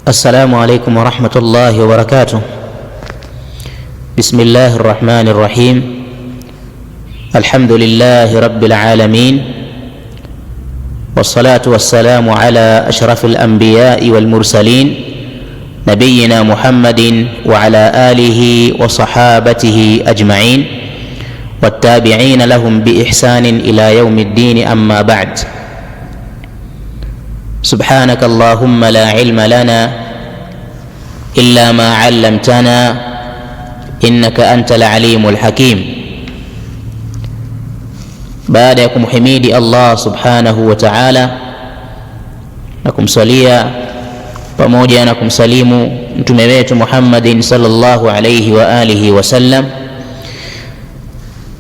السلام عليكم ورحمة الله وبركاته. بسم الله الرحمن الرحيم. الحمد لله رب العالمين، والصلاة والسلام على أشرف الأنبياء والمرسلين نبينا محمد وعلى آله وصحابته أجمعين والتابعين لهم بإحسان إلى يوم الدين، أما بعد. سبحانك اللهم لا علم لنا إلا ما علمتنا إنك أنت العليم الحكيم. baada ya kumhimidi Allah subhanahu wa ta'ala na kumsalia pamoja na kumsalimu mtume wetu Muhammadin sallallahu alayhi wa alihi wasallam,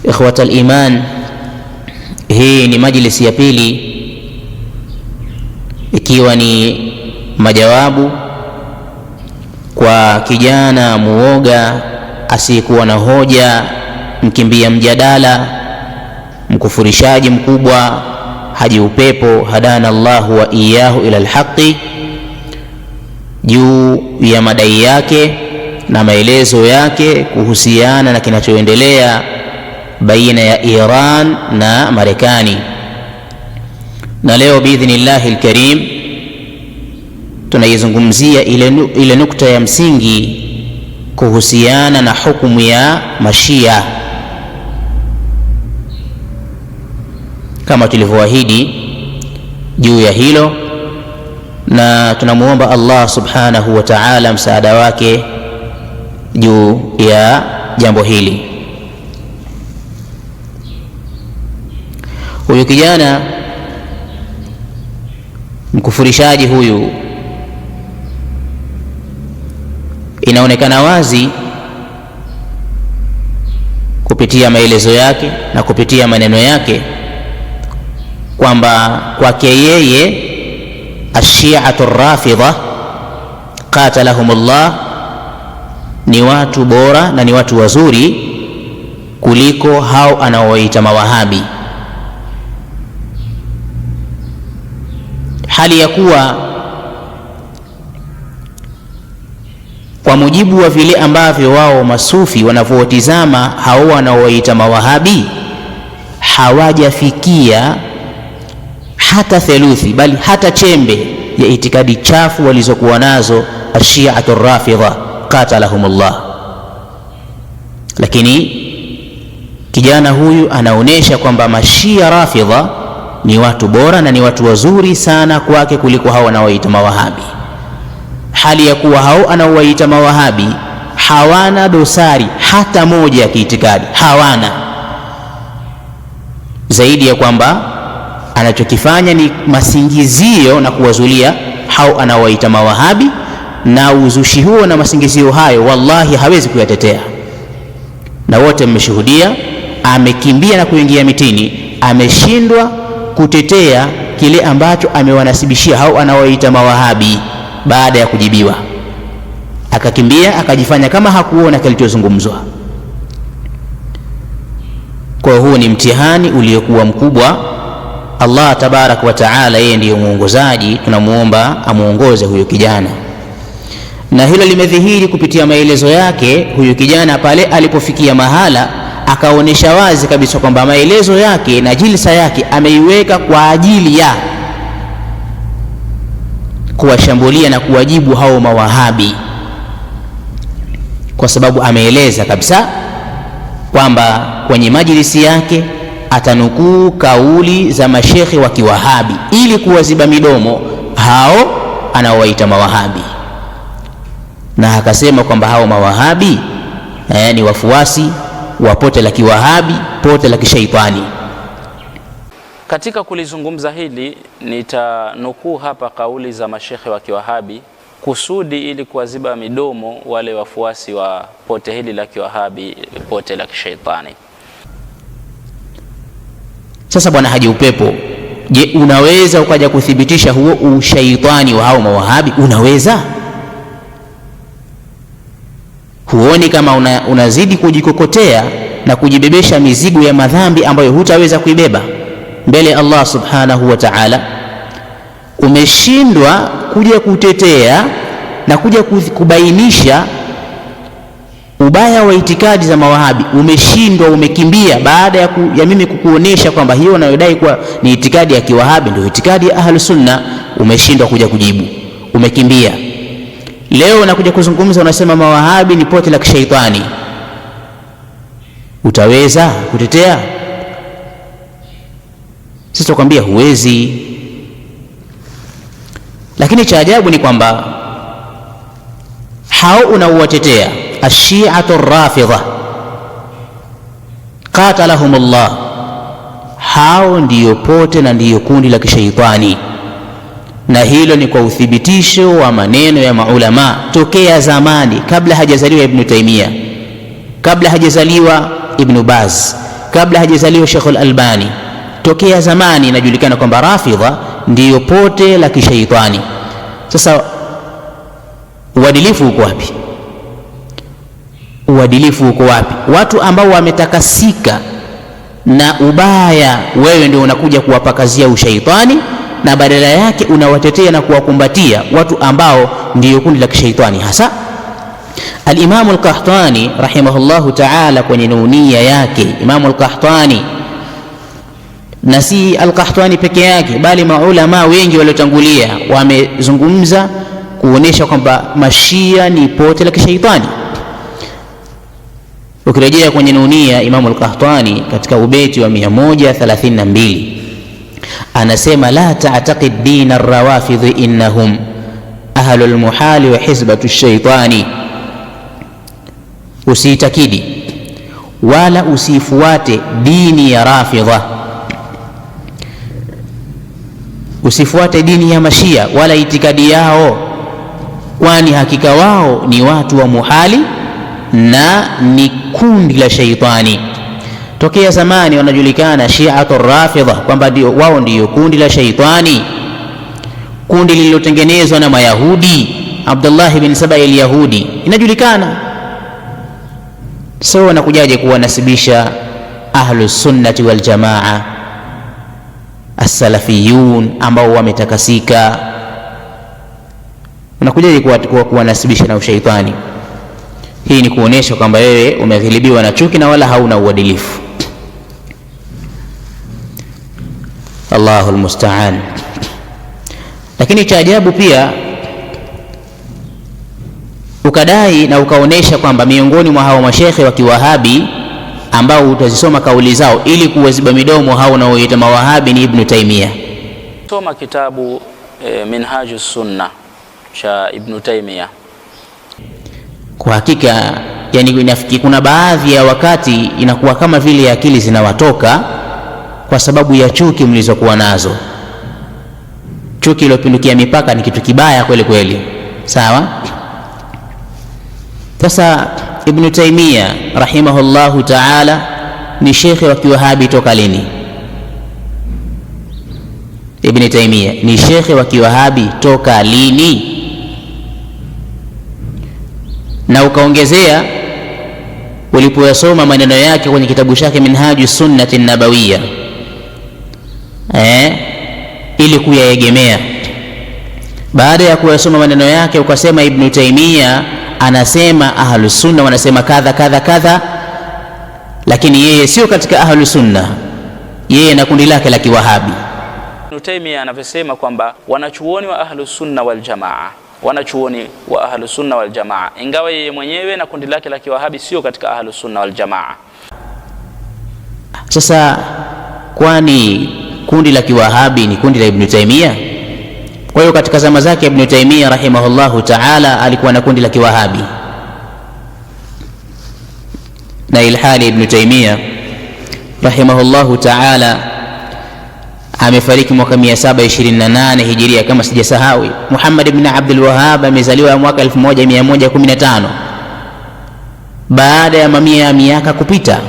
ikhwatal iman, hii ni majlisi ya pili ikiwa ni majawabu kwa kijana muoga asiyekuwa na hoja, mkimbia mjadala, mkufurishaji mkubwa, haji upepo, hadana Allahu wa iyahu ila alhaqi, juu ya madai yake na maelezo yake kuhusiana na kinachoendelea baina ya Iran na Marekani. Na leo biidhnillahi alkarim tunaizungumzia ile nukta ya msingi kuhusiana na hukumu ya mashia, kama tulivyoahidi juu ya hilo, na tunamuomba Allah subhanahu wa ta'ala msaada wake juu ya jambo hili. Huyu kijana mkufurishaji huyu, inaonekana wazi kupitia maelezo yake na kupitia maneno yake kwamba kwake yeye ashiatu rafidha qatalahumullah ni watu bora na ni watu wazuri kuliko hao anaowaita mawahabi, hali ya kuwa kwa mujibu wa vile ambavyo wao masufi wanavyotizama hao wanaowaita mawahabi, hawajafikia hata theluthi, bali hata chembe ya itikadi chafu walizokuwa nazo ashiatu rafidha qatalahumullah. Lakini kijana huyu anaonesha kwamba mashia rafidha ni watu bora na ni watu wazuri sana kwake kuliko hao wanaowaita mawahabi, hali ya kuwa hao anaowaita mawahabi hawana dosari hata moja ya kiitikadi, hawana, zaidi ya kwamba anachokifanya ni masingizio na kuwazulia hao anaowaita mawahabi, na uzushi huo na masingizio hayo wallahi hawezi kuyatetea, na wote mmeshuhudia amekimbia na kuingia mitini, ameshindwa kutetea kile ambacho amewanasibishia hao anaowaita mawahabi. Baada ya kujibiwa akakimbia akajifanya kama hakuona kilichozungumzwa. Kwa huu ni mtihani uliokuwa mkubwa. Allah tabarak wa taala, yeye ndiye muongozaji, tunamuomba amuongoze huyu kijana, na hilo limedhihiri kupitia maelezo yake. Huyu kijana pale alipofikia mahala akaonesha wazi kabisa kwamba maelezo yake na jilsa yake ameiweka kwa ajili ya kuwashambulia na kuwajibu hao mawahabi, kwa sababu ameeleza kabisa kwamba kwenye majlisi yake atanukuu kauli za mashekhe wa kiwahabi ili kuwaziba midomo hao anaowaita mawahabi, na akasema kwamba hao mawahabi ni wafuasi wa pote la kiwahabi, pote la kishaitani. Katika kulizungumza hili nitanukuu hapa kauli za mashekhe wa kiwahabi kusudi ili kuwaziba midomo wale wafuasi wa pote hili la kiwahabi, pote la kishaitani. Sasa bwana Haji Upepo, je, unaweza ukaja kuthibitisha huo ushaitani wa hao mawahabi? Unaweza? Huoni kama unazidi kujikokotea na kujibebesha mizigo ya madhambi ambayo hutaweza kuibeba mbele Allah subhanahu wa ta'ala? Umeshindwa kuja kutetea na kuja kubainisha ubaya wa itikadi za mawahabi, umeshindwa, umekimbia, baada ya mimi kukuonesha kwamba hiyo unayodai kuwa ni itikadi ya kiwahabi ndio itikadi ya Ahlus Sunna, umeshindwa kuja kujibu, umekimbia. Leo unakuja kuzungumza, unasema mawahabi ni pote la kishaitani. Utaweza kutetea? Sisi tukwambia huwezi. Lakini cha ajabu ni kwamba hao unaowatetea Ash-Shi'atu Rafidha qatalahumullah, hao ndiyo pote na ndiyo kundi la kishaitani, na hilo ni kwa uthibitisho wa maneno ya maulama tokea zamani, kabla hajazaliwa Ibn Taymiyyah, kabla hajazaliwa Ibn Baz, kabla hajazaliwa Sheikh Al-Albani. Tokea zamani inajulikana kwamba Rafidha ndiyo pote la kishaitani. Sasa uadilifu uko wapi? Uadilifu uko wapi? Watu ambao wametakasika na ubaya, wewe ndio unakuja kuwapakazia ushaitani, na badala yake unawatetea na kuwakumbatia watu ambao ndiyo kundi la kishaitani hasa. Al-Imam Al-Qahtani rahimahullahu ta'ala kwenye Nunia yake, Imam Al-Qahtani, na si Al-Qahtani peke yake, bali maulama wengi waliotangulia wamezungumza kuonesha kwamba Mashia ni pote la kishaitani. Ukirejea kwenye Nunia, Imam Al-Qahtani katika ubeti wa 132 anasema, la ta'taqid din ar-rawafidh innahum ahlul muhali wa hizbatu shaitani, usiitakidi wala usifuate dini ya Rafidha, usifuate dini ya Mashia wala itikadi yao, kwani hakika wao ni watu wa muhali na ni kundi la shaitani. Tokea zamani wanajulikana Shi'atu Rafidha kwamba wao ndiyo kundi la shaitani, kundi lililotengenezwa na Mayahudi, Abdullah bin Saba al-Yahudi, inajulikana. So wanakujaje kuwanasibisha Ahlus Sunnati wal Jamaa, as-Salafiyun ambao wametakasika, unakujaje kuwanasibisha na ushaitani? Hii ni kuonesha kwamba wewe umeghilibiwa na chuki na wala hauna uadilifu. Allahul musta'an. Lakini cha ajabu pia ukadai na ukaonesha kwamba miongoni mwa hao mashekhe wa kiwahabi ambao utazisoma kauli zao ili kuwaziba midomo hao wanaoita mawahabi ni Ibn Taymiyyah. Soma kitabu Minhajus Sunna cha Ibn Taymiyyah. Kwa hakika yani inafikiri kuna baadhi ya wakati inakuwa kama vile akili zinawatoka kwa sababu ya chuki mlizokuwa nazo. Chuki iliyopindukia mipaka ni kitu kibaya kweli kweli, sawa? Sasa Ibn Taymiyyah rahimahullahu ta'ala ni shekhe wa kiwahabi toka lini? Ibn Taymiyyah ni shekhe wa kiwahabi toka lini? Na ukaongezea ulipoyasoma maneno yake kwenye kitabu chake Minhajus Sunnati Nabawiyya, ili kuyaegemea. Baada ya kuyasoma maneno yake ukasema Ibn Taymiyyah anasema Ahlus Sunna wanasema kadha kadha kadha, lakini yeye sio katika Ahlus Sunna, yeye na kundi lake la kiwahabi. Ibn Taymiyyah anavyosema kwamba wanachuoni wa Ahlus Sunna wal Jamaa, wanachuoni wa Ahlus Sunna wal Jamaa, ingawa yeye mwenyewe na kundi lake la kiwahabi sio katika Ahlus Sunna wal Jamaa. Sasa kwani kundi la kiwahabi ni kundi la Ibn Taymiyyah? Kwa hiyo katika zama zake Ibn Taymiyyah rahimahullahu ta'ala alikuwa na kundi la kiwahabi, na ilhali Ibn Taymiyyah rahimahullahu ta'ala amefariki mwaka 728 hijiria kama sijasahau. Muhammad ibn Abdul Wahhab amezaliwa mwaka 1115 baada ya mamia ya miaka kupita.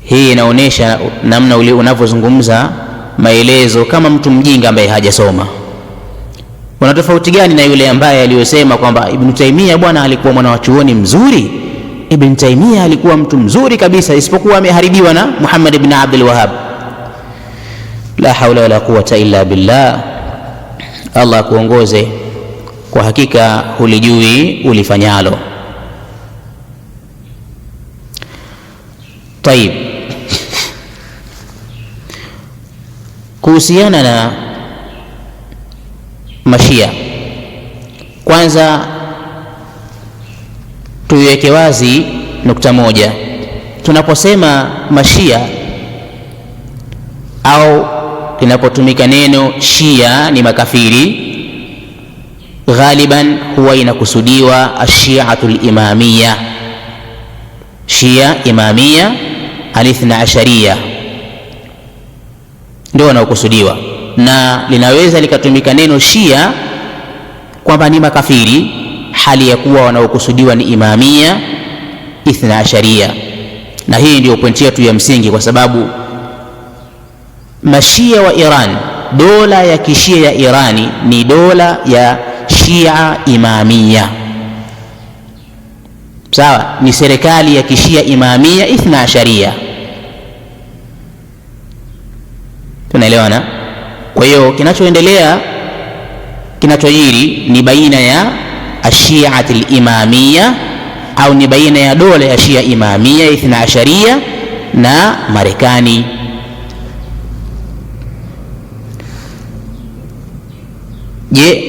Hii inaonesha namna unavyozungumza maelezo kama mtu mjinga ambaye hajasoma. Una tofauti gani na yule ambaye aliyosema kwamba Ibn Taymiyyah bwana alikuwa mwana wa chuoni mzuri? Ibn Taymiyyah alikuwa mtu mzuri kabisa, isipokuwa ameharibiwa na Muhammad ibn Abdul Wahhab. La hawla wala quwwata illa billah. Allah kuongoze kwa hakika hulijui ulifanyalo. Tayib, kuhusiana na mashia, kwanza tuiweke wazi nukta moja. Tunaposema mashia au linapotumika neno shia ni makafiri, ghaliban huwa inakusudiwa ashiatul imamia, shia imamia alithna ashariya ndio wanaokusudiwa, na linaweza likatumika neno shia kwamba ni makafiri hali ya kuwa wanaokusudiwa ni imamia ithna ashariya. Na hii ndio pointi yetu ya msingi, kwa sababu mashia wa Iran, dola ya kishia ya Irani ni dola ya shia imamia, sawa, ni serikali ya kishia imamia ithna ashariya. Tunaelewana? Kwa hiyo kinachoendelea, kinachojiri ni baina ya ashiati al-imamia au ni baina ya dola ya shia imamia ithna ashariya na Marekani. Je,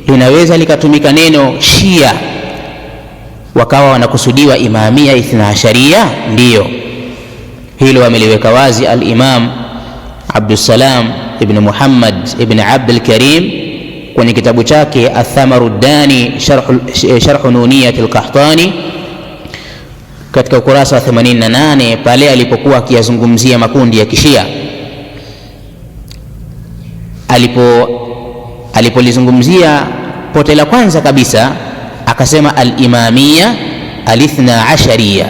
linaweza likatumika neno shia wakawa wanakusudiwa imamia ithna ashariya? Ndiyo, hilo ameliweka wazi al-Imam Abdussalam ibn Muhammad ibn Abdul Karim kwenye kitabu chake Athamaru Dani Sharh Nuniyat al-Qahtani katika ukurasa wa 88, pale alipokuwa akiyazungumzia makundi ya kishia. Alipolizungumzia pote la kwanza kabisa akasema al-imamia al-ithna ashariya,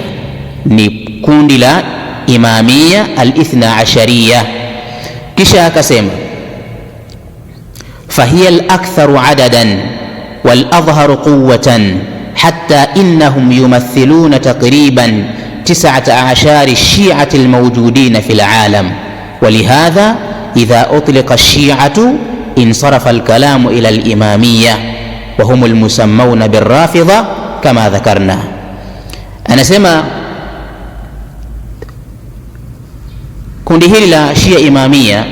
ni kundi la imamia al-ithna ashariya. Kisha akasema fahiya al-aktharu adadan wal-adhharu quwwatan hatta innahum yumathiluna taqriban 19 الشيعة الموجودين في العالم ولهذا إذا أطلق الشيعة انصرف الكلام إلى الإمامية وهم المسمون بالرافضة كما ذكرنا. أنا سمع kundi hili la shia imamia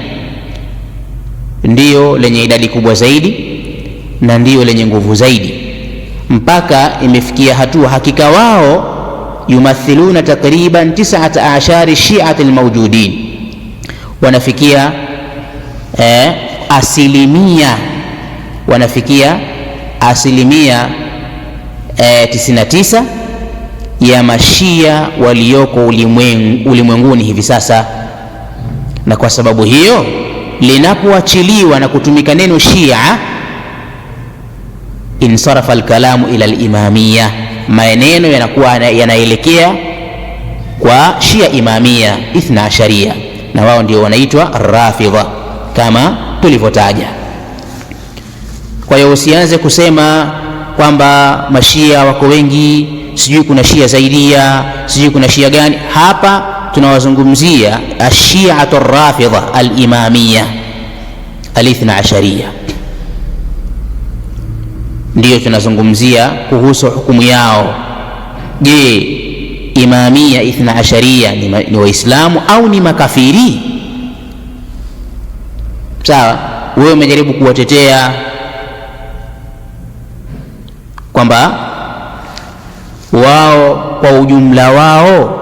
ndiyo lenye idadi kubwa zaidi na ndiyo lenye nguvu zaidi, mpaka imefikia hatua hakika wao yumathiluna takriban 19 shi'ati almawjudin, wanafikia asilimia 99 ya mashia walioko ulimwenguni hivi sasa. Na kwa sababu hiyo linapoachiliwa na kutumika neno shia, insarafa alkalamu ila alimamia, maneno yanakuwa yanaelekea kwa shia imamia ithna ashariya, na wao ndio wanaitwa rafidha kama tulivyotaja. Kwa hiyo usianze kusema kwamba mashia wako wengi, sijui kuna shia zaidia, sijui kuna shia gani. Hapa tunawazungumzia ashiatu rafidha alimamia alithna ashariya, ndiyo tunazungumzia kuhusu hukumu yao. Je, imamia ithna ashariya ni waislamu au ni makafiri? Sawa, wewe umejaribu kuwatetea kwamba wao kwa ujumla wao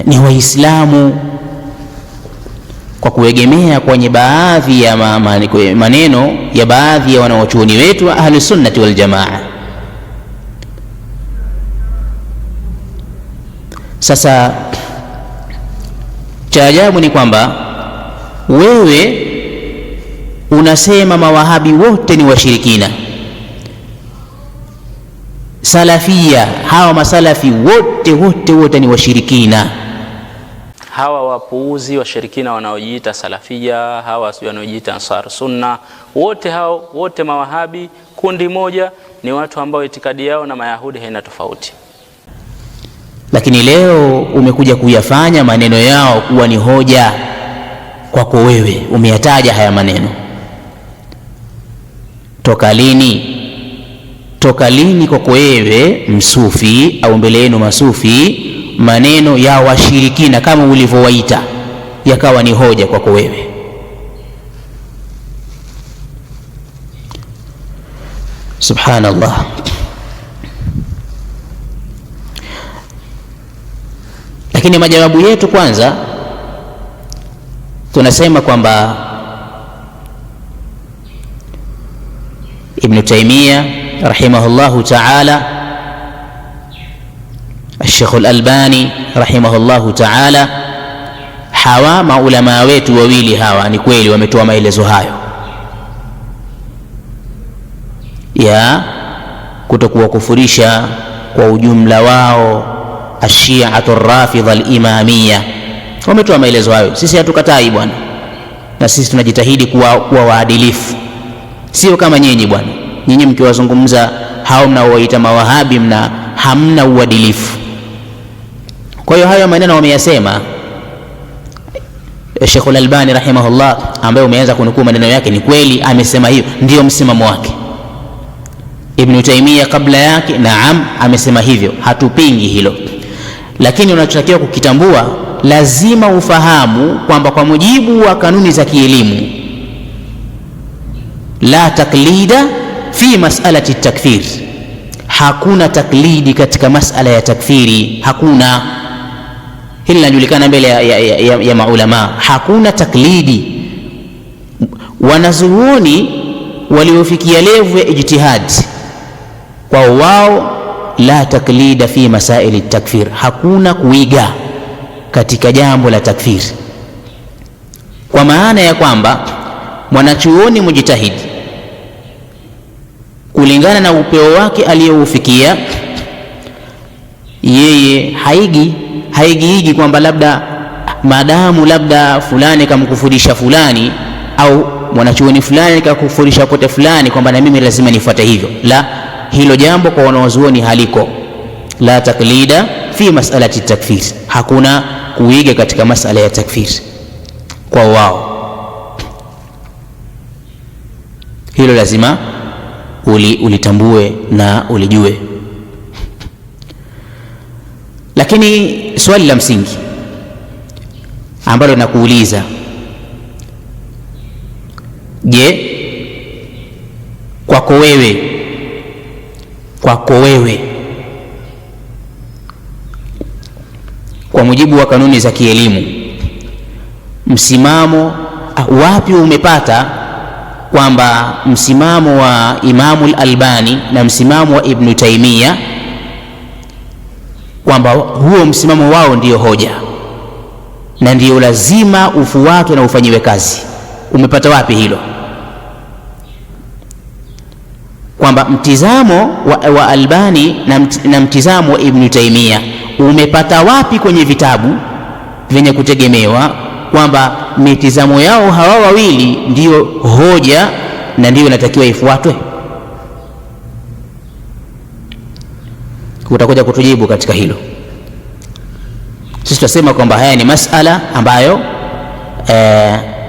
ni waislamu kwa kuegemea kwenye baadhi ya maneno ya baadhi ya wanawachuoni wetu wa ahli sunnati wal jamaa. Sasa cha ajabu ni kwamba wewe unasema mawahabi wote ni washirikina, salafia hawa masalafi wote ni washirikina. Hawa wapuuzi washirikina wanaojiita salafia, hawa wanaojiita ansar sunna, wote mawahabi kundi moja, ni watu ambao itikadi yao na mayahudi haina tofauti. Lakini leo umekuja kuyafanya maneno yao kuwa ni hoja kwako wewe, umeyataja haya maneno. Toka lini kwako wewe msufi au mbele yenu masufi maneno ya washirikina kama ulivyowaita yakawa ni hoja kwako wewe? Subhanallah. Lakini majawabu yetu kwanza tunasema kwamba Ibn Taymiyyah rahimahullahu ta'ala, Sheikh al-Albani rahimahullahu ta'ala, hawa maulama wetu wawili hawa ni kweli wametoa maelezo hayo ya kutokuwa kufurisha kwa ujumla wao Ashiatu Rafidha al-Imamiyya. Wametoa maelezo hayo, sisi hatukatai bwana, na sisi tunajitahidi kuwa waadilifu, sio kama nyinyi bwana. Nyinyi mkiwazungumza hao mnaowaita mawahabi hamna uadilifu. Kwa hiyo hayo maneno wameyasema Sheikh al-Albani rahimahullah, ambaye umeanza kunukuu maneno yake, ni kweli amesema hiyo, ndio msimamo wake. Ibn Taymiyyah kabla yake, naam, amesema hivyo, hatupingi hilo. Lakini unachotakiwa kukitambua, lazima ufahamu kwamba kwa mujibu wa kanuni za kielimu, la taklida fi mas'alati takfir, hakuna taklidi katika masala ya takfiri, hakuna. Hili linajulikana mbele ya maulama, hakuna taklidi. Wanazuoni waliofikia levu ya ijtihad, kwa wao la taklida fi masaili takfir, hakuna kuiga katika jambo la takfir, kwa maana ya kwamba mwanachuoni mujtahid kulingana na upeo wake aliyoufikia yeye haigi kwamba labda maadamu labda fulani kamkufurisha fulani au mwanachuoni fulani kakufurisha pote fulani kwamba na mimi lazima nifuate hivyo. La, hilo jambo kwa wanazuoni haliko. La taklida fi mas'alati takfir, hakuna kuiga katika masala ya takfir kwa wao. Hilo lazima ulitambue na ulijue. Lakini swali la msingi ambalo nakuuliza, je, kwako wewe kwa mujibu wa kanuni za kielimu, msimamo wapi umepata kwamba msimamo wa Imamu al-Albani na msimamo wa Ibn Taymiyyah kwamba huo msimamo wao ndiyo hoja na ndiyo lazima ufuatwe na ufanyiwe kazi? Umepata wapi hilo, kwamba mtizamo wa Albani na mtizamo wa Ibn Taymiyyah umepata wapi kwenye vitabu vyenye kutegemewa kwamba mitizamo yao hawa wawili ndiyo hoja na ndiyo inatakiwa ifuatwe? Utakuja kutujibu katika hilo. Sisi tunasema kwamba haya ni masala ambayo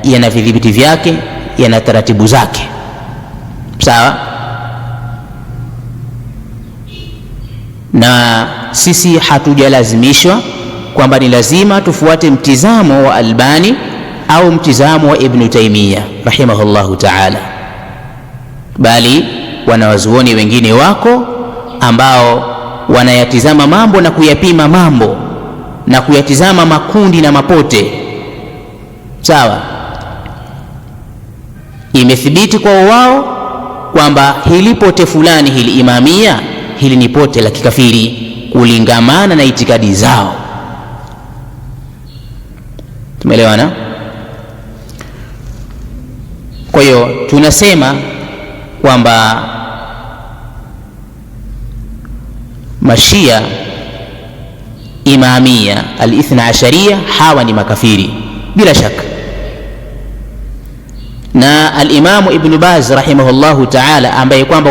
yana vidhibiti vyake, yana taratibu zake, sawa, na sisi hatujalazimishwa kwamba ni lazima tufuate mtizamo wa Albani au mtizamo wa Ibn Taymiyyah rahimahullahu ta'ala, bali wanawazuoni wengine wako ambao wanayatizama mambo na kuyapima mambo na kuyatizama makundi na mapote, sawa. Imethibiti kwa wao kwamba hili pote fulani, hili Imamia, hili ni pote la kikafiri kulingamana na itikadi zao. Tumeelewana? Kwa hiyo tunasema kwamba Mashia, Imamia, al-Ithna Asharia hawa ni makafiri bila shaka, na al-Imamu Ibn Baz rahimahullahu ta'ala ambaye kwamba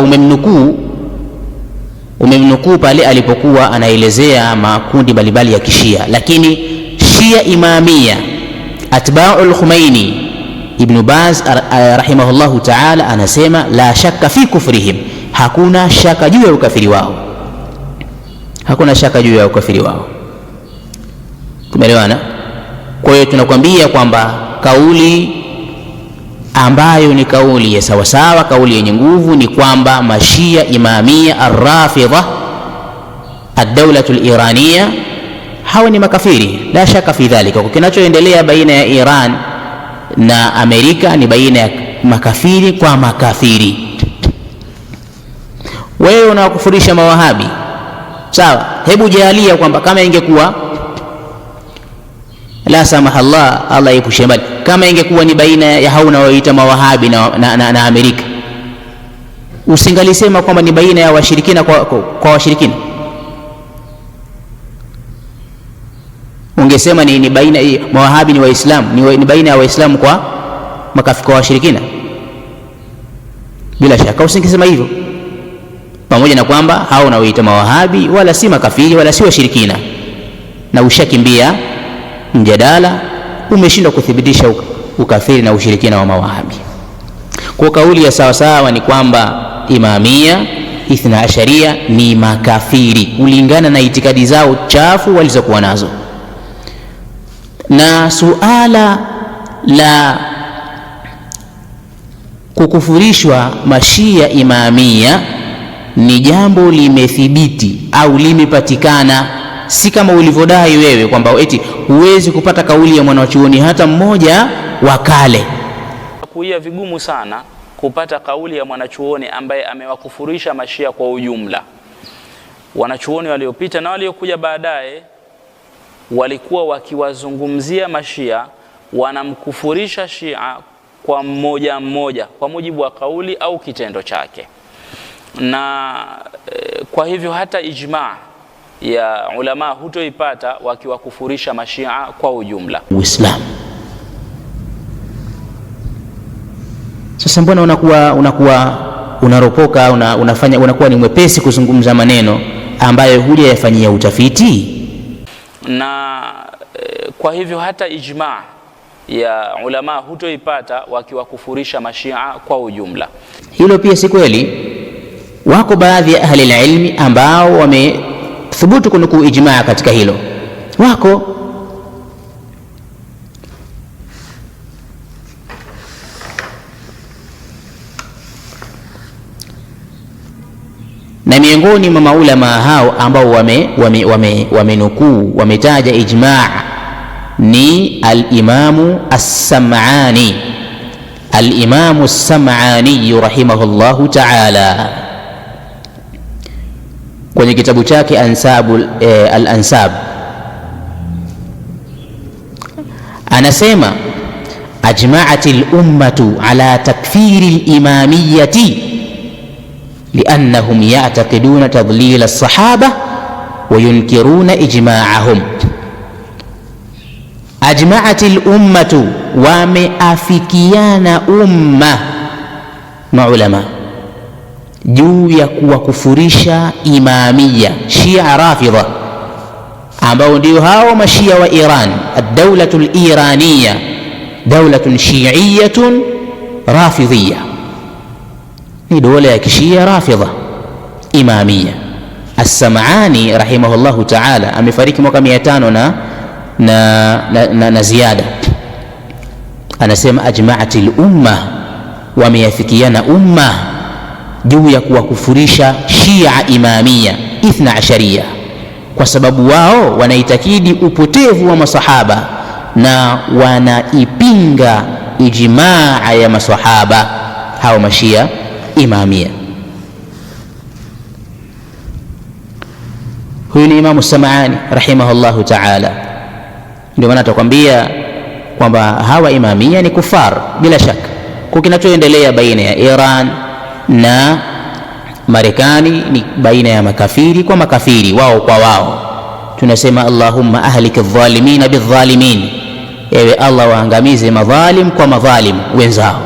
umemnukuu pale alipokuwa anaelezea makundi mbalimbali ya kishia, lakini Shia Imamia atba'ul Khomeini Ibn Baz rahimahullahu ta'ala anasema la shakka fi kufrihim, hakuna shaka juu ya ukafiri wao, hakuna shaka juu ya ukafiri wao. Tumeelewana? Kwa hiyo tunakwambia kwamba kauli ambayo ni kauli ya sawasawa, kauli yenye nguvu ni kwamba Mashia Imamia Ar-Rafidha ad-Dawlatu al-Iraniya hawa ni makafiri, la shaka fi dhalika. Kwa kinachoendelea baina ya Iran na Amerika ni baina ya makafiri kwa makafiri. Wewe unawakufurisha mawahabi, sawa, hebu jalia kwamba kama ingekuwa, la samahallah, Allah epushe mbali, kama ingekuwa ni baina ya hao unaoita mawahabi na Amerika, usingalisema kwamba ni baina ya washirikina kwa washirikina, ungesema ni baina mawahabi ni waislamu, ni baina ya waislamu kwa makafiri kwa washirikina. Bila shaka usingesema hivyo, pamoja na kwamba hao unaoita mawahabi wala si makafiri wala si washirikina, na ushakimbia mjadala, umeshindwa kuthibitisha ukafiri na ushirikina wa mawahabi. Kwa kauli ya sawa sawa ni kwamba Imamia Ithna Asharia ni makafiri kulingana na itikadi zao chafu walizokuwa nazo. Na suala la kukufurishwa Mashia Imamia ni jambo limethibiti au limepatikana, si kama ulivyodai wewe kwamba eti huwezi kupata kauli ya mwanachuoni hata mmoja wa kale. Kuia vigumu sana kupata kauli ya mwanachuoni ambaye amewakufurisha Mashia kwa ujumla. Wanachuoni waliopita na waliokuja baadaye walikuwa wakiwazungumzia Mashia, wanamkufurisha Shia kwa mmoja mmoja kwa mujibu wa kauli au kitendo chake. Na kwa hivyo hata ijma ya ulama hutoipata wakiwakufurisha Mashia kwa ujumla. Uislamu sasa, mbona unaropoka, unakuwa ni mwepesi kuzungumza maneno ambayo hujayafanyia utafiti? Na kwa hivyo hata ijma ya ulama hutoipata wakiwakufurisha Mashia kwa ujumla. Hilo pia si kweli. Wako baadhi ya ahli ilmi ambao wamethubutu kunukuu ijmaa katika hilo, wako. Na miongoni mwa maulama hao ambao wamenukuu wametaja ijmaa ni al-Imamu as-Sam'ani, al-Imamu as-Sam'ani rahimahullahu ta'ala, kwenye kitabu chake al-Ansab anasema ajma'atil ummatu ala takfiri al-imamiyyati liannahum ya'taqiduna tadlil as-sahaba wa yunkiruna ijma'ahum. Ajma'atil ummatu, wameafikiana umma maulama juu ya kuwakufurisha Imamia Shia Rafidha, ambao ndio hao Mashia wa Iran, ad-Dawlatul Iraniya, dawlatun shi'iyatun rafidhiyya, ni dola ya kishia Rafidha Imamia. As-Sam'ani rahimahullahu ta'ala amefariki mwaka 500 na ziada. Anasema ajma'atil umma, wameafikiana umma juu ya kuwakufurisha Shia Imamia Ithna Asharia, kwa sababu wao wanaitakidi upotevu wa masahaba na wanaipinga ijmaa ya masahaba hao Mashia Imamia. Huyu ni Imamu Sam'ani rahimahullahu ta'ala. Ndio maana atakwambia kwamba hawa Imamia ni kufar bila shaka. Kwa kinachoendelea baina ya Iran na Marekani ni baina ya makafiri kwa makafiri, wao kwa wao. Tunasema Allahumma ahliki adh-dhalimina bidh-dhalimin, ewe Allah waangamize madhalim kwa madhalim wenzao,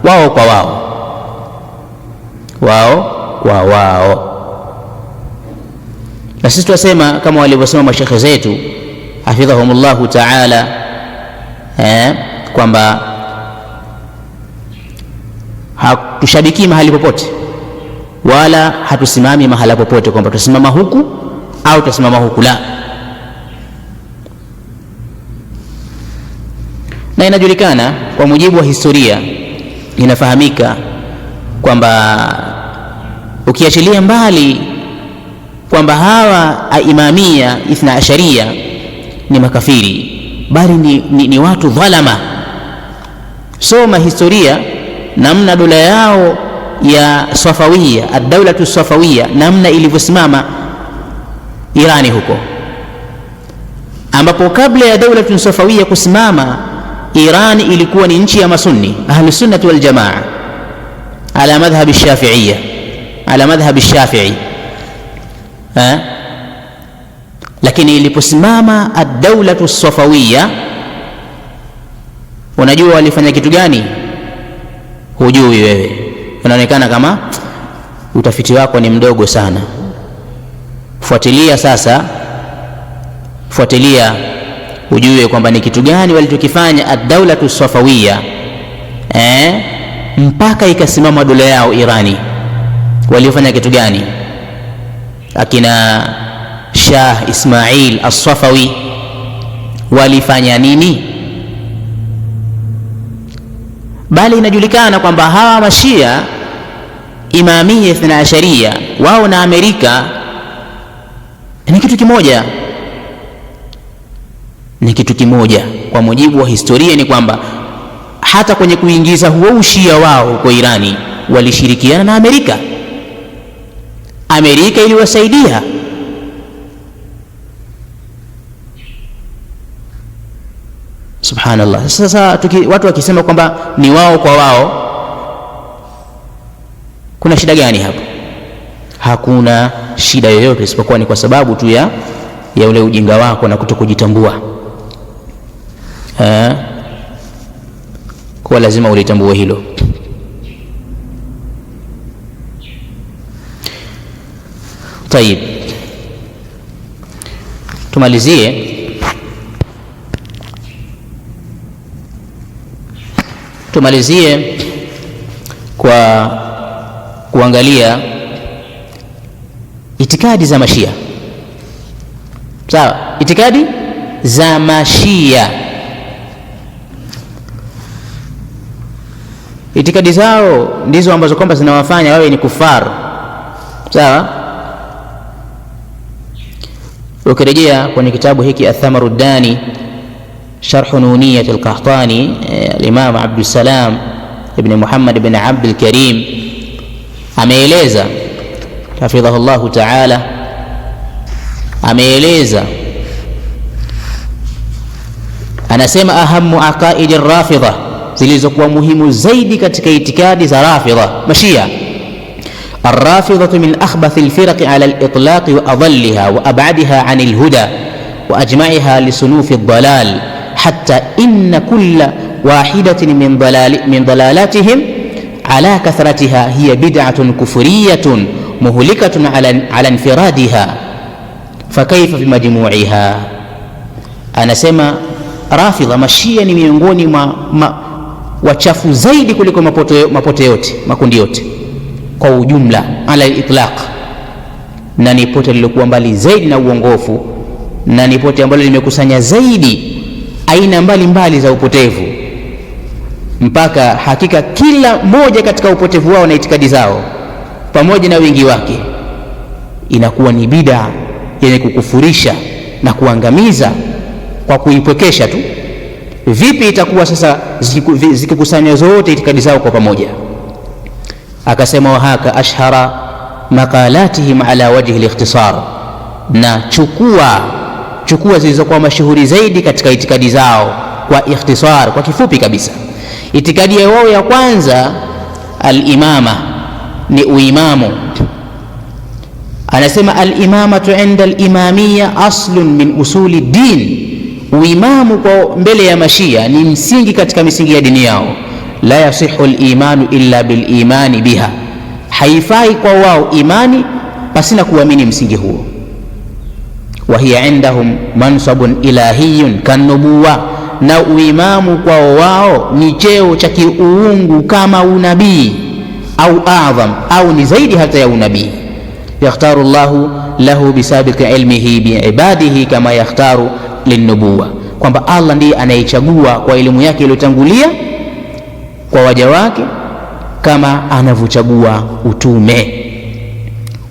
wao kwa wao, wao kwa wao. Na sisi tunasema kama walivyosema mashekhe zetu hafidhahumullahu ta'ala, kwamba hatushabiki mahali popote wala hatusimami mahala popote kwamba tusimama huku au tusimama huku, la. Na inajulikana kwa mujibu wa historia, inafahamika kwamba ukiachilia mbali kwamba hawa aimamia ithna asharia ni makafiri, bali ni watu dhalama. Soma historia, namna dola yao ya Safawia, ad-daulatu Safawia, namna ilivyosimama Irani huko, ambapo kabla ya daulatu Safawia kusimama Irani ilikuwa ni nchi ya masunni ahlus sunnah wal jamaa ala madhhab ash-shafi'iyya, ala madhhab ash-shafi'i. Lakini iliposimama ad-daulatu Safawia, unajua walifanya kitu gani? Hujui wewe, inaonekana kama utafiti wako ni mdogo sana. Fuatilia sasa, fuatilia ujue kwamba ni kitu gani walichokifanya ad-daulatu Safawia mpaka ikasimama dola yao Irani. Walifanya kitu gani? Akina Shah Ismail as-Safawi walifanya nini? Bali inajulikana kwamba hawa mashia imamia ithna asharia, wao na Amerika ni kitu kimoja, ni kitu kimoja. Kwa mujibu wa historia ni kwamba hata kwenye kuingiza huo ushia wao kwa Irani walishirikiana na Amerika. Amerika iliwasaidia. Subhanallah. Sasa watu wakisema kwamba ni wao kwa wao, kuna shida gani hapo? Hakuna shida yoyote, isipokuwa ni kwa sababu tu ya ule ujinga wako na kutokujitambua. Kwa lazima ulitambue hilo. Tayib, tumalizie kwa kuangalia itikadi za mashia. Sawa, itikadi za mashia, itikadi zao ndizo ambazo kwamba zinawafanya wawe ni kufaru. Sawa, ukirejea kwenye kitabu hiki Athamaru Dani Sharh Nuniyat al-Qahtani, al-Imam Abdul Salam ibn Muhammad ibn Abdul Karim ameeleza hafidhahullahu ta'ala, ameeleza, anasema ahamu aqaidi ar-rafidha, zilizokuwa muhimu zaidi katika itikadi za rafidha mashia. الرافضة من أخبث الفرق على الإطلاق وأضلها وأبعدها عن الهدى وأجمعها لصنوف الضلال، حتى إن كل واحدة من ضلالاتهم على كثرتها هي بدعة كفرية مهلكة على انفرادها، فكيف بمجموعها. أنا سمع رافضة mashia ni miongoni wachafu zaidi kuliko mapote yote, makundi yote kwa ujumla, ala itlaq, na ni pote lilokuwa mbali zaidi na uongofu, na ni pote ambalo limekusanya zaidi aina mbalimbali za upotevu, mpaka hakika kila moja katika upotevu wao na itikadi zao pamoja na wingi wake inakuwa ni bid'a yenye kukufurisha na kuangamiza kwa kuipwekesha tu. Vipi itakuwa sasa zikikusanya zote itikadi zao kwa pamoja? Akasema wahaka ashhara maqalatihim ala wajhi al-ikhtisar, na chukua zilizokuwa mashuhuri zaidi katika itikadi zao kwa ikhtisar, kwa kifupi kabisa. Itikadi yao ya kwanza al-imama, ni uimamu. Anasema al-imamatu inda al-imamiyya aslun min usuli din, uimamu kwa mbele ya mashia ni msingi katika misingi ya dini yao. La yasihu al-imanu illa bil imani biha, haifai kwa wao imani pasina kuamini msingi huo. Wa hiya indahum mansabun ilahiyun kanubuwa, na uimamu kwa wao ni cheo cha kiuungu kama unabii. au a'zam, au ni zaidi hata ya unabii. Yakhtaru Allahu lahu bisabiqi ilmihi biibadihi kama yakhtaru linnubuwa, kwamba Allah ndiye anayechagua kwa elimu yake iliyotangulia kwa waja wake kama anavyochagua utume.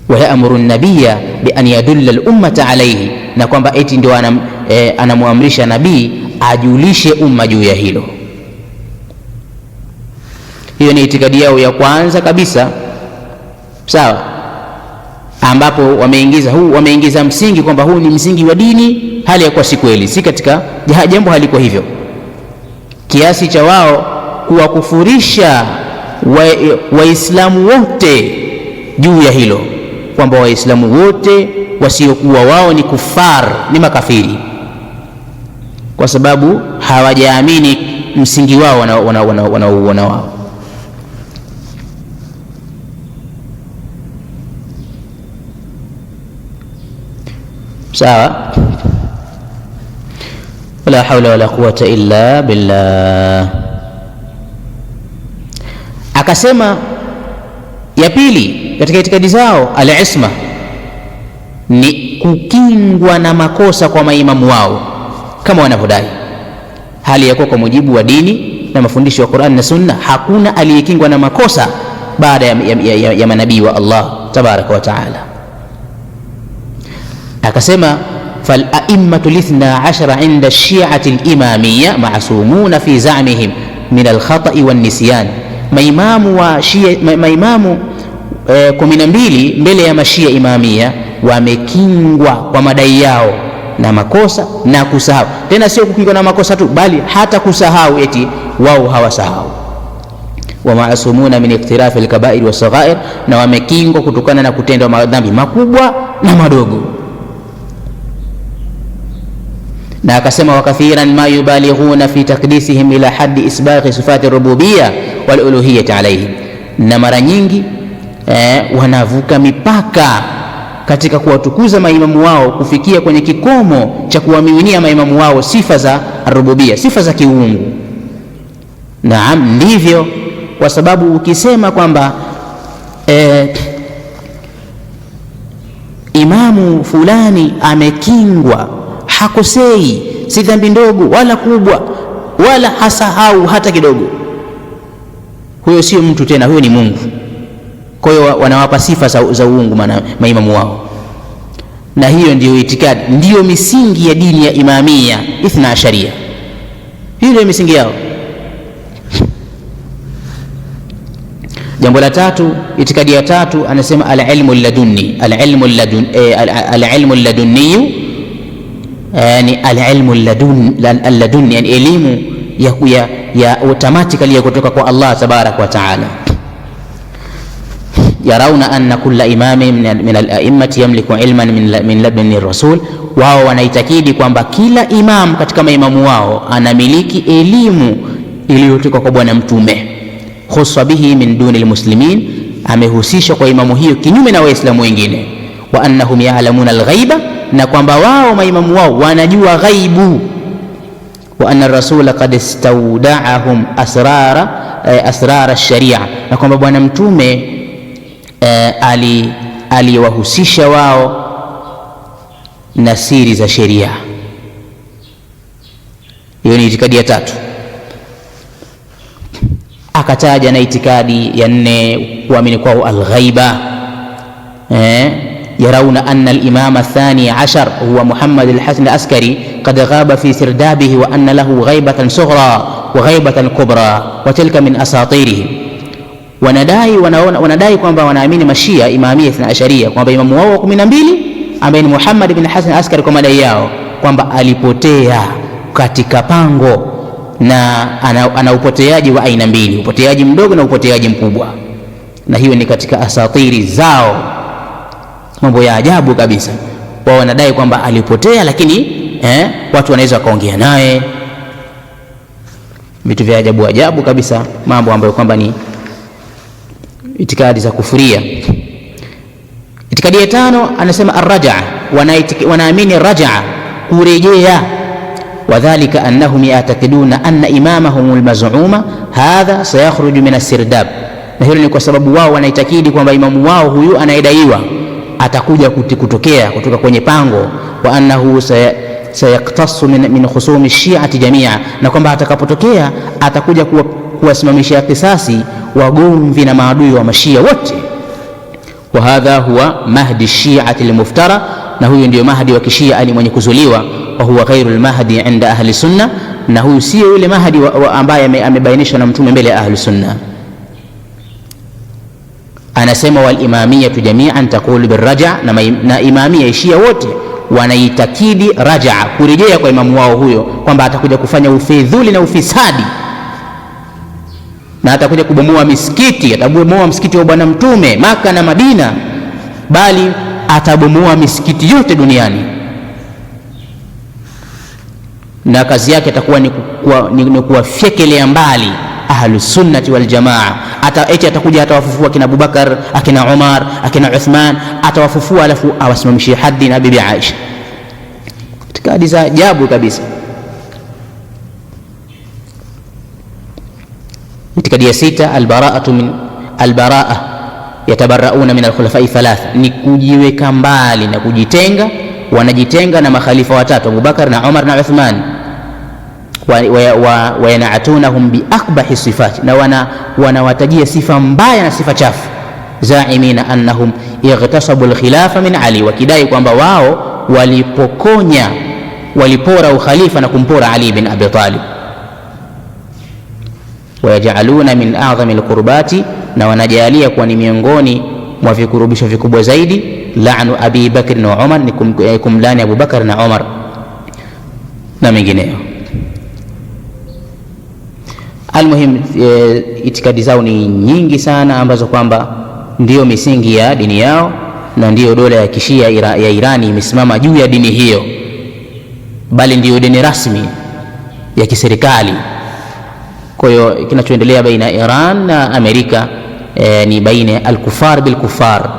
Wa ya'muru an-nabiyya bi an yadulla al-ummata alayhi, na kwamba eti ndio anamuamrisha nabii ajulishe umma juu ya hilo. Hiyo ni itikadi yao ya kwanza kabisa, sawa, ambapo wameingiza msingi kwamba huu ni msingi wa dini, hali ya kuwa si kweli, si katika jambo haliko hivyo, kiasi cha wao kuwakufurisha Waislamu wote juu ya hilo, kwamba Waislamu wote wasiokuwa wao ni kufar, ni makafiri, kwa sababu hawajaamini msingi wao wanaouona wao. Sawa, wala hawla wala quwwata illa billah. Akasema ya pili katika itikadi zao, al-isma ni kukingwa na makosa kwa maimamu wao kama wanavyodai, hali ya kuwa kwa mujibu wa dini na mafundisho ya Qur'an na Sunna hakuna aliyekingwa na makosa baada ya manabii wa Allah tabaraka wa taala. Akasema fal a'immatu lithna ashara inda shi'ati al-imamiyya ma'sumuna fi za'mihim min al-khata'i wan nisyan, maimamu wa Shia, maimamu 12 mbele ya mashia imamia wamekingwa kwa madai yao na makosa na kusahau. Tena sio kukingwa na makosa tu, bali hata kusahau, eti wao hawasahau. Wa ma'sumuna min iktirafi al-kaba'ir wa saghair, na wamekingwa kutokana na kutenda madhambi makubwa na madogo. Na akasema wa kathiran ma yubalighuna fi takdisihim ila haddi isbaghi sifati rububiyya wal uluhiyyati alayhim, na mara nyingi wanavuka mipaka katika kuwatukuza maimamu wao kufikia kwenye kikomo cha kuwamiminia maimamu wao sifa za rububiyya, sifa za kiungu. Naam, ndivyo, kwa sababu ukisema kwamba imamu fulani amekingwa, hakosei, si dhambi ndogo wala kubwa, wala hasahau hata kidogo, huyo sio mtu tena, huyo ni Mungu. Kwa hiyo wanawapa sifa za uungu maimamu wao, na hiyo ndiyo itikadi, ndiyo misingi ya dini ya imamia ithna asharia. Hiyo ndiyo misingi yao. Jambo la tatu, itikadi ya tatu, anasema al-ilmu ladunni. Al-ilmu ladunni yani al-ilmu ladunni, yani elimu ya automatically ya kutoka kwa Allah tabaraka wa taala. Yarauna anna kulla imamin min al-a'immati yamliku ilman min laduni rasul, wao wanaitakidi kwamba kila imam katika maimamu wao anamiliki elimu iliyotoka kwa bwana mtume. Khussa bihi min duni almuslimin, amehusishwa kwa imamu hiyo kinyume na waislamu wengine. Wa annahum ya'lamuna al-ghaiba, na kwamba wao maimamu wao wanajua ghaibu. Wa anna ar-rasula qad istawda'ahum asrara ash-sharia, na kwamba bwana mtume aliwahusisha wao na siri za sheria. Hiyo ni itikadi ya tatu. Akataja na itikadi ya nne, kuamini kwao al-ghaiba. Yarauna anna al-imama athani ashar huwa Muhammad al-Hasan al-Askari qad ghaba fi sirdabihi wa anna lahu ghaibatan sughra wa ghaibatan kubra wa tilka min asatirihi. Wanadai kwamba wanaamini mashia imamia ithna asharia kwamba imamu wao wa 12 ambaye ni Muhammad bin Hasan al-Askari, kwa madai yao kwamba alipotea katika pango, na ana upoteaji wa aina mbili, upoteaji mdogo na upoteaji mkubwa. Na hiyo ni katika asatiri zao, mambo ya ajabu kabisa. Wao wanadai kwamba alipotea, lakini watu wanaweza wakaongea naye, vitu vya ajabu ajabu kabisa, mambo ambayo kwamba ni itikadi za kufuria. Itikadi ya tano, anasema ar-raj'a, wanaamini raj'a, kurejea. Wadhalika annahum ya'taqiduna anna imamahum al-maz'uma hadha sayakhruju min as-sirdab, na hilo ni kwa sababu wao wanaitakidi kwamba imamu wao huyu anayedaiwa atakuja kutoka kwenye pango, wa annahu sayaktasu min khusumi shi'ati jamia, na kwamba atakapotokea atakuja kuwasimamishia kisasi wagomvi na maadui wa mashia wote. Wa hadha huwa mahdi shi'ati almuftara, na huyu ndio mahdi wa kishia ali mwenye kuzuliwa. Wa huwa ghairu almahdi inda ahli sunna, na huyu sio yule mahdi ambaye amebainishwa na mtume mbele ya ahli sunna. Anasema wal imamiyatu jami'an taqulu birraja, na imamia ishia wote wanaitakidi rajaa, kurejea kwa imamu wao huyo, kwamba atakuja kufanya ufidhuli na ufisadi na atakuja kubomoa misikiti. Atabomoa msikiti wa bwana mtume Maka na Madina, bali atabomoa misikiti yote duniani, na kazi yake atakuwa ni kuwafyekelea mbali ahlus sunnati wal jamaa. Atakuja atawafufua akina Abubakar, akina Umar, akina Uthman, atawafufua alafu awasimamishie haddi na bibi Aisha. Itikadi za ajabu kabisa. Itikadi ya 6, albara'atu min albaraa, yatabarrauna min alkhulafai thalatha, ni kujiweka mbali na kujitenga. Wanajitenga na makhalifa watatu, Abubakar na Umar na Uthman. Wayanatunahum biakbahi sifati, na wanawatajia sifa mbaya na sifa chafu. Zaimina annahum ightasabu alkhilafa min Ali, wakidai kwamba wao walipora ukhalifa na kumpora Ali bin Abi Talib. Wayajaluna min a'zami alqurbati, na wanajalia kuwa ni miongoni mwa vikurubisho vikubwa zaidi, la'nu Abi Bakr na Umar, ni kumlani Abu Bakar na Umar na mengineyo. Almuhim, itikadi zao ni nyingi sana, ambazo kwamba ndiyo misingi ya dini yao, na ndiyo dola ya kishia ya Irani imesimama juu ya dini hiyo, bali ndiyo dini rasmi ya kiserikali. Kwa hiyo kinachoendelea baina ya Iran na Amerika ni baina al-kufar bil kufar,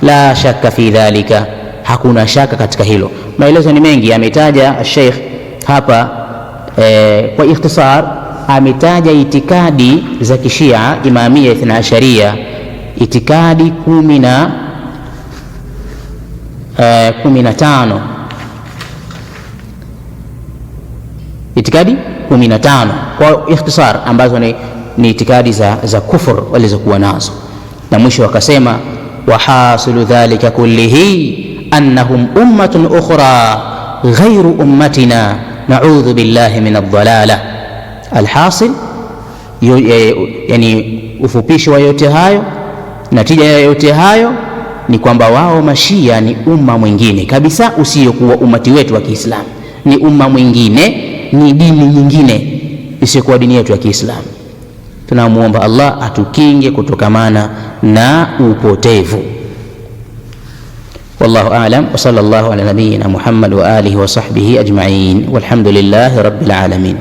la shaka fi dhalika, hakuna shaka katika hilo. Maelezo ni mengi, ametaja Sheikh hapa kwa ikhtisar. Ametaja itikadi za kishia imamia 12, itikadi 15, itikadi 15 kwa ikhtisar, ambazo ni itikadi za kufur walizokuwa nazo. Na mwisho wakasema wahasilu dhalika kullihi annahum ummatun ukhra ghairu ummatina na'udhu billahi min ad-dalalah. Alhasil, yani ufupishi wa yote hayo, natija ya yote hayo ni kwamba wao mashia ni umma mwingine kabisa usiokuwa umati wetu wa Kiislamu, ni umma mwingine, ni dini nyingine isiyokuwa dini yetu ya Kiislamu. Tunamuomba Allah atukinge kutokamana na upotevu. Wallahu a'lam, wa sallallahu ala nabiyyina Muhammad wa alihi wa sahbihi ajma'in, walhamdulillahi rabbil alamin.